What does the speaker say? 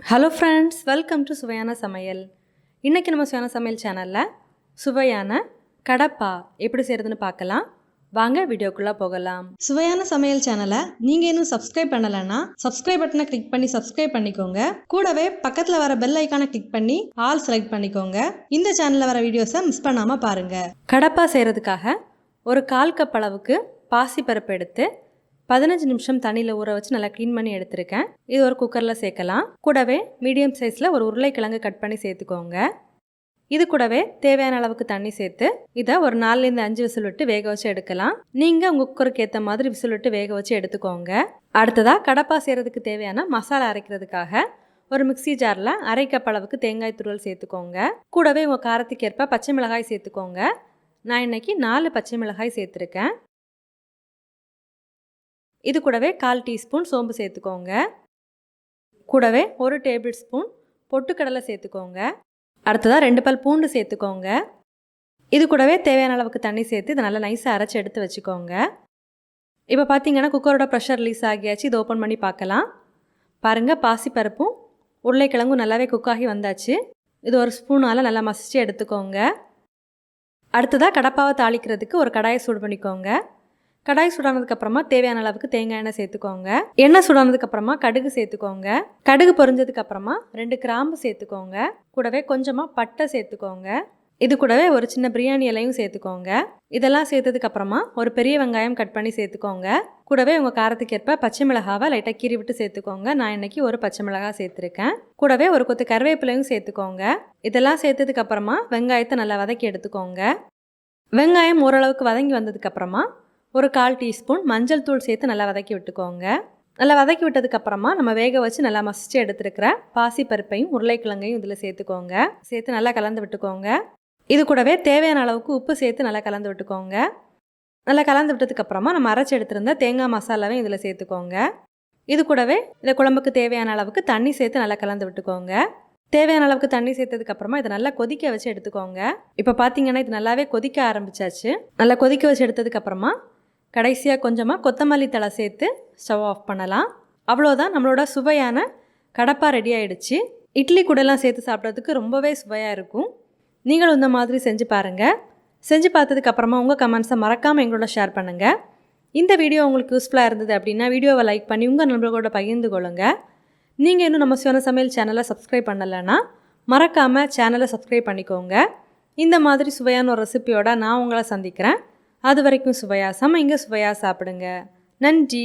Hello friends, welcome to சுவையான சமையல். இன்றைக்கி நம்ம சுவையான சமையல் சேனலில் சுவையான கடப்பா எப்படி செய்கிறதுன்னு பார்க்கலாம். வாங்க வீடியோக்குள்ளே போகலாம். சுவையான சமையல் சேனலை நீங்கள் இன்னும் சப்ஸ்கிரைப் பண்ணலைன்னா சப்ஸ்கிரைப் பட்டனை கிளிக் பண்ணி சப்ஸ்கிரைப் பண்ணிக்கோங்க. கூடவே பக்கத்தில் வர பெல் ஐக்கானை கிளிக் பண்ணி ஆல் செலக்ட் பண்ணிக்கோங்க. இந்த சேனலில் வர வீடியோஸை மிஸ் பண்ணாமல் பாருங்கள். கடப்பா செய்கிறதுக்காக ஒரு 1/4 கப் அளவுக்கு பாசிப்பருப்பு எடுத்து 15 நிமிஷம் தண்ணியில் ஊற வச்சு நல்லா க்ளீன் பண்ணி எடுத்திருக்கேன். இது ஒரு குக்கரில் சேர்க்கலாம். கூடவே மீடியம் சைஸில் ஒரு உருளைக்கிழங்கு கட் பண்ணி சேர்த்துக்கோங்க. இது கூடவே தேவையான அளவுக்கு தண்ணி சேர்த்து இதை ஒரு 4-5 விசில் விட்டு வேக வச்சு எடுக்கலாம். நீங்கள் உங்கள் குக்கருக்கு ஏற்ற மாதிரி விசில் விட்டு வேக வச்சு எடுத்துக்கோங்க. அடுத்ததாக கடப்பா செய்கிறதுக்கு தேவையான மசாலா அரைக்கிறதுக்காக ஒரு மிக்சி ஜாரில் 1/2 கப் அளவுக்கு தேங்காய் துருவல் சேர்த்துக்கோங்க. கூடவே உங்கள் காரத்துக்கு ஏற்ப பச்சை மிளகாய் சேர்த்துக்கோங்க. நான் இன்றைக்கி 4 பச்சை மிளகாய் சேர்த்துருக்கேன். இது கூடவே 1/4 டீஸ்பூன் சோம்பு சேர்த்துக்கோங்க. கூடவே 1 டேபிள் ஸ்பூன் பொட்டுக்கடலை சேர்த்துக்கோங்க. அடுத்ததாக 2 பல் பூண்டு சேர்த்துக்கோங்க. இது கூடவே தேவையான அளவுக்கு தண்ணி சேர்த்து இதை நல்லா நைஸாக அரைச்சி எடுத்து வச்சுக்கோங்க. இப்போ பார்த்தீங்கன்னா குக்கரோட ப்ரெஷர் ரிலீஸ் ஆகியாச்சு. இதை ஓப்பன் பண்ணி பார்க்கலாம். பாருங்கள், பாசிப்பருப்பும் உருளைக்கிழங்கும் நல்லாவே குக்காகி வந்தாச்சு. இது ஒரு ஸ்பூனால் நல்லா மசிச்சு எடுத்துக்கோங்க. அடுத்ததாக கடப்பாவை தாளிக்கிறதுக்கு ஒரு கடாயை சூடு பண்ணிக்கோங்க. கடாய் சூடானதுக்கப்புறமா தேவையான அளவுக்கு தேங்காய் எண்ணெய் சேர்த்துக்கோங்க. எண்ணெய் சூடானதுக்கப்புறமா கடுகு சேர்த்துக்கோங்க. கடுகு பொரிஞ்சதுக்கப்புறமா 2 கிராம்பு சேர்த்துக்கோங்க. கூடவே கொஞ்சமாக பட்டை சேர்த்துக்கோங்க. இது கூடவே ஒரு சின்ன பிரியாணி இலையும் சேர்த்துக்கோங்க. இதெல்லாம் சேர்த்ததுக்கப்புறமா ஒரு பெரிய வெங்காயம் கட் பண்ணி சேர்த்துக்கோங்க. கூடவே உங்கள் காரத்துக்கு ஏற்ப பச்சை மிளகாவை லைட்டாக கீறி விட்டு சேர்த்துக்கோங்க. நான் இன்றைக்கி ஒரு பச்சை மிளகாய் சேர்த்துருக்கேன். கூடவே ஒரு கொத்து கருவேப்பிலையும் சேர்த்துக்கோங்க. இதெல்லாம் சேர்த்ததுக்கப்புறமா வெங்காயத்தை நல்லா வதக்கி எடுத்துக்கோங்க. வெங்காயம் ஓரளவுக்கு வதங்கி வந்ததுக்கப்புறமா ஒரு 1/4 டீஸ்பூன் மஞ்சள் தூள் சேர்த்து நல்லா வதக்கி விட்டுக்கோங்க. நல்லா வதக்கி விட்டதுக்கப்புறமா நம்ம வேக வச்சு நல்லா மசிச்சு எடுத்துருக்கிற பாசிப்பருப்பையும் உருளைக்கிழங்கையும் இதில் சேர்த்துக்கோங்க. சேர்த்து நல்லா கலந்து விட்டுக்கோங்க. இது கூடவே தேவையான அளவுக்கு உப்பு சேர்த்து நல்லா கலந்து விட்டுக்கோங்க. நல்லா கலந்து விட்டதுக்கப்புறமா நம்ம அரைச்சி எடுத்துருந்த தேங்காய் மசாலாவையும் இதில் சேர்த்துக்கோங்க. இது கூடவே இந்த குழம்புக்கு தேவையான அளவுக்கு தண்ணி சேர்த்து நல்லா கலந்து விட்டுக்கோங்க. தேவையான அளவுக்கு தண்ணி சேர்த்ததுக்கப்புறமா இதை நல்லா கொதிக்க வச்சு எடுத்துக்கோங்க. இப்போ பார்த்தீங்கன்னா இது நல்லாவே கொதிக்க ஆரம்பிச்சாச்சு. நல்லா கொதிக்க வச்சு எடுத்ததுக்கப்புறமா கடைசியாக கொஞ்சமாக கொத்தமல்லி தழை சேர்த்து ஸ்டவ் ஆஃப் பண்ணலாம். அவ்வளோதான், நம்மளோட சுவையான கடப்பா ரெடி ஆகிடுச்சு. இட்லி கூடலாம் சேர்த்து சாப்பிட்றதுக்கு ரொம்பவே சுவையாக இருக்கும். நீங்களும் இந்த மாதிரி செஞ்சு பாருங்கள். செஞ்சு பார்த்ததுக்கப்புறமா உங்கள் கமெண்ட்ஸை மறக்காமல் எங்களோட ஷேர் பண்ணுங்கள். இந்த வீடியோ உங்களுக்கு யூஸ்ஃபுல்லாக இருந்தது அப்படின்னா வீடியோவை லைக் பண்ணி உங்கள் நண்பர்களோட பகிர்ந்து கொள்ளுங்கள். நீங்கள் இன்னும் நம்ம சுவையான சமையல் சேனலை சப்ஸ்கிரைப் பண்ணலைன்னா மறக்காமல் சேனலை சப்ஸ்கிரைப் பண்ணிக்கோங்க. இந்த மாதிரி சுவையான ஒரு ரெசிபியோட நான் உங்களை சந்திக்கிறேன். அது வரைக்கும் சுவையாக சமைங்க, சுவையாக சாப்பிடுங்க. நன்றி.